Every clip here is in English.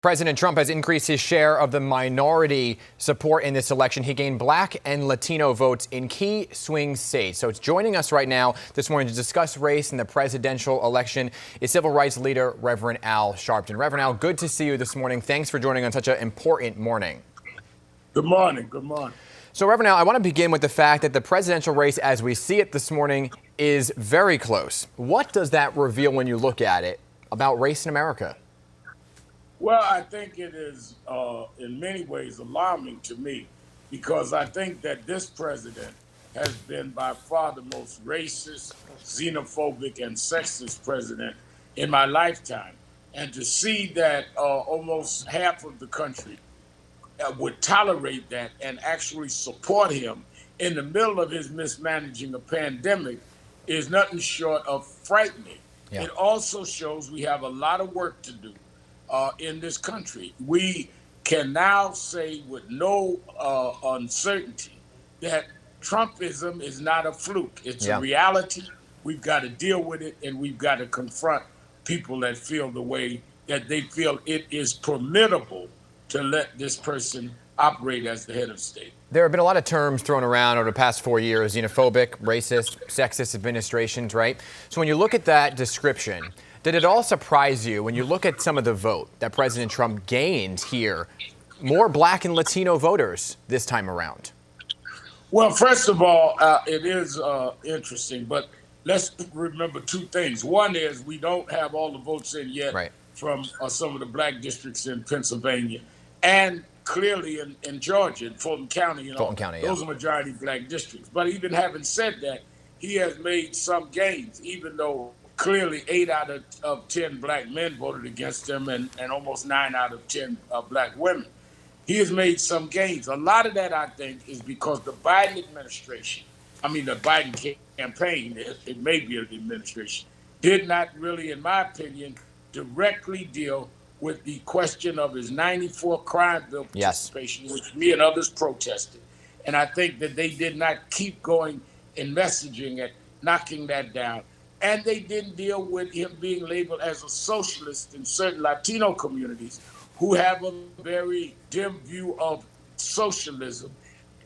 President Trump has increased his share of the minority support in this election. He gained Black and Latino votes in key swing states. So it's joining us right now this morning to discuss race in the presidential election is civil rights leader Reverend Al Sharpton. Reverend Al, good to see you this morning. Thanks for joining on such an important morning. Good morning. Good morning. So, Reverend Al, I want to begin with the fact that the presidential race as we see it this morning is very close. What does that reveal when you look at it about race in America? Well, I think it is in many ways alarming to me because I think that this president has been by far the most racist, xenophobic, and sexist president in my lifetime. And to see that almost half of the country would tolerate that and actually support him in the middle of his mismanaging a pandemic is nothing short of frightening. Yeah. It also shows we have a lot of work to do in this country. We can now say with no uncertainty that Trumpism is not a fluke. It's a reality. We've got to deal with it, and we've got to confront people that feel the way that they feel it is formidable to let this person operate as the head of state. There have been a lot of terms thrown around over the past 4 years: xenophobic, racist, sexist administrations, right? So when you look at that description, did it all surprise you when you look at some of the vote that President Trump gained here, more Black and Latino voters this time around? Well, first of all, it is interesting, but let's remember two things. One is we don't have all the votes in yet from some of the Black districts in Pennsylvania, and clearly in Georgia, in Fulton County, those are majority Black districts. But even having said that, he has made some gains, even though clearly 8 out of 10 Black men voted against him and almost 9 out of 10 Black women. He has made some gains. A lot of that, I think, is because the Biden administration, the Biden campaign, it may be an administration, did not really, in my opinion, directly deal with the question of his 94 crime bill participation, which me and others protested. And I think that they did not keep going in messaging at knocking that down. And they didn't deal with him being labeled as a socialist in certain Latino communities who have a very dim view of socialism.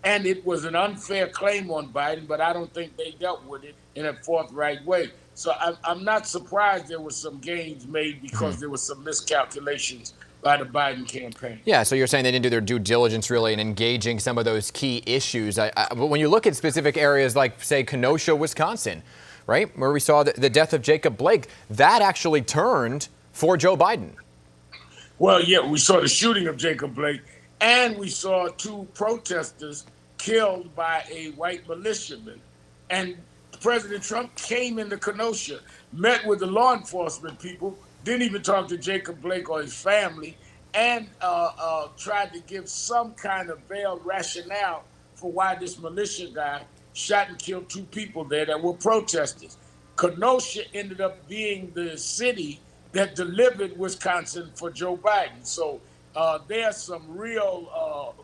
And it was an unfair claim on Biden, but I don't think they dealt with it in a forthright way. So I'm not surprised there were some gains made because there were some miscalculations by the Biden campaign. Yeah, so you're saying they didn't do their due diligence really in engaging some of those key issues. But when you look at specific areas like, say, Kenosha, Wisconsin, right, where we saw the death of Jacob Blake, that actually turned for Joe Biden. Well, yeah, we saw the shooting of Jacob Blake, and we saw 2 protesters killed by a white militiaman. And President Trump came into Kenosha, met with the law enforcement people, didn't even talk to Jacob Blake or his family, and tried to give some kind of veiled rationale for why this militia guy shot and killed 2 people there that were protesters. Kenosha ended up being the city that delivered Wisconsin for Joe Biden. So there's some real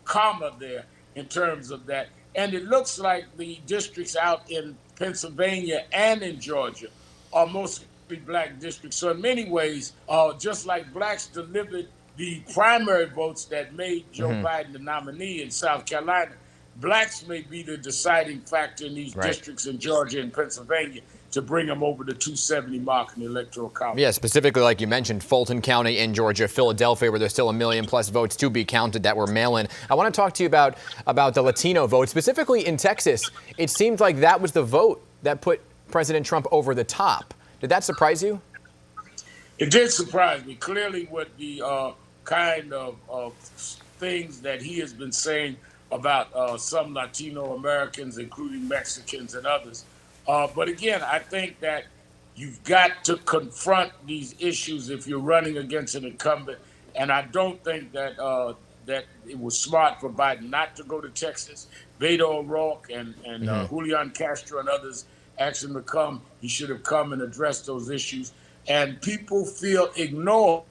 karma there in terms of that. And it looks like the districts out in Pennsylvania and in Georgia are mostly Black districts. So in many ways, just like Blacks delivered the primary votes that made Joe Biden the nominee in South Carolina, Blacks may be the deciding factor in these districts in Georgia and Pennsylvania to bring them over the 270 mark in the Electoral College. Yeah, specifically, like you mentioned, Fulton County in Georgia, Philadelphia, where there's still 1 million plus votes to be counted that were mail-in. I want to talk to you about the Latino vote. Specifically in Texas, it seemed like that was the vote that put President Trump over the top. Did that surprise you? It did surprise me. Clearly, with the kind of things that he has been saying about some Latino Americans, including Mexicans and others. But again, I think that you've got to confront these issues if you're running against an incumbent. And I don't think that that it was smart for Biden not to go to Texas. Beto O'Rourke and Julian Castro and others asked him to come. He should have come and addressed those issues. And people feel ignored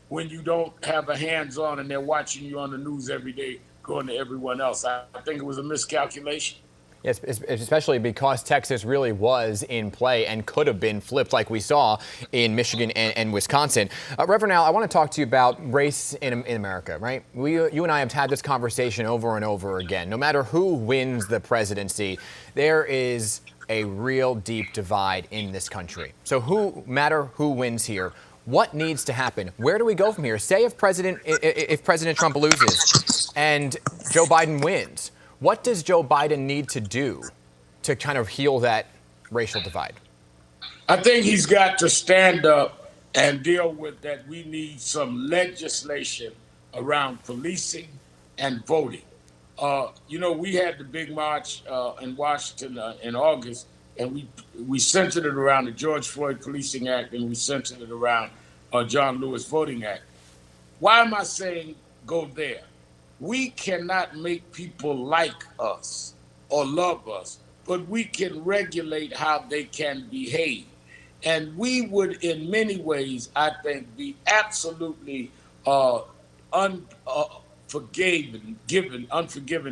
when you don't have a hands-on and they're watching you on the news every day going to everyone else. I think it was a miscalculation. Yes, especially because Texas really was in play and could have been flipped like we saw in Michigan and Wisconsin. Reverend Al, I want to talk to you about race in America, right? You and I have had this conversation over and over again. No matter who wins the presidency, there is a real deep divide in this country. So no matter who wins here, what needs to happen? Where do we go from here? Say if President Trump loses and Joe Biden wins, what does Joe Biden need to do to kind of heal that racial divide? I think he's got to stand up and deal with that. We need some legislation around policing and voting. We had the big march in Washington in August, and we centered it around the George Floyd Policing Act, and we centered it around John Lewis Voting Act. Why am I saying go there? We cannot make people like us or love us, but we can regulate how they can behave. And we would, in many ways, I think, be absolutely unforgiven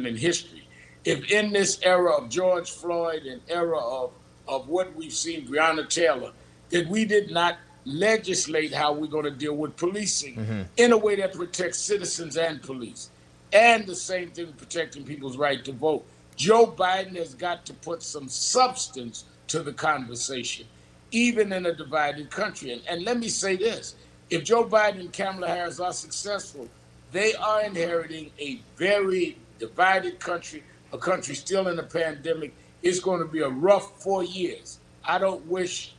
in history if in this era of George Floyd and era of what we've seen, Breonna Taylor, that we did not legislate how we're going to deal with policing in a way that protects citizens and police. And the same thing with protecting people's right to vote. Joe Biden has got to put some substance to the conversation, even in a divided country. And let me say this. If Joe Biden and Kamala Harris are successful, they are inheriting a very divided country, a country still in a pandemic. It's going to be a rough 4 years. I don't wish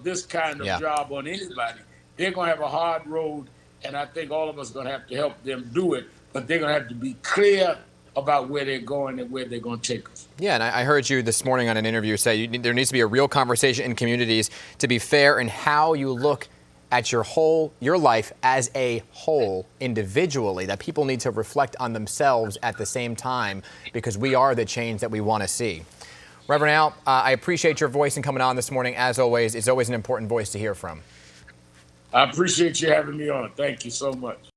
this kind of job on anybody. They're going to have a hard road, and I think all of us are going to have to help them do it. But they're going to have to be clear about where they're going and where they're going to take us. Yeah, and I heard you this morning on an interview say there needs to be a real conversation in communities to be fair in how you look at your life as a whole individually, that people need to reflect on themselves at the same time because we are the change that we want to see. Reverend Al, I appreciate your voice and coming on this morning. As always, it's always an important voice to hear from. I appreciate you having me on. Thank you so much.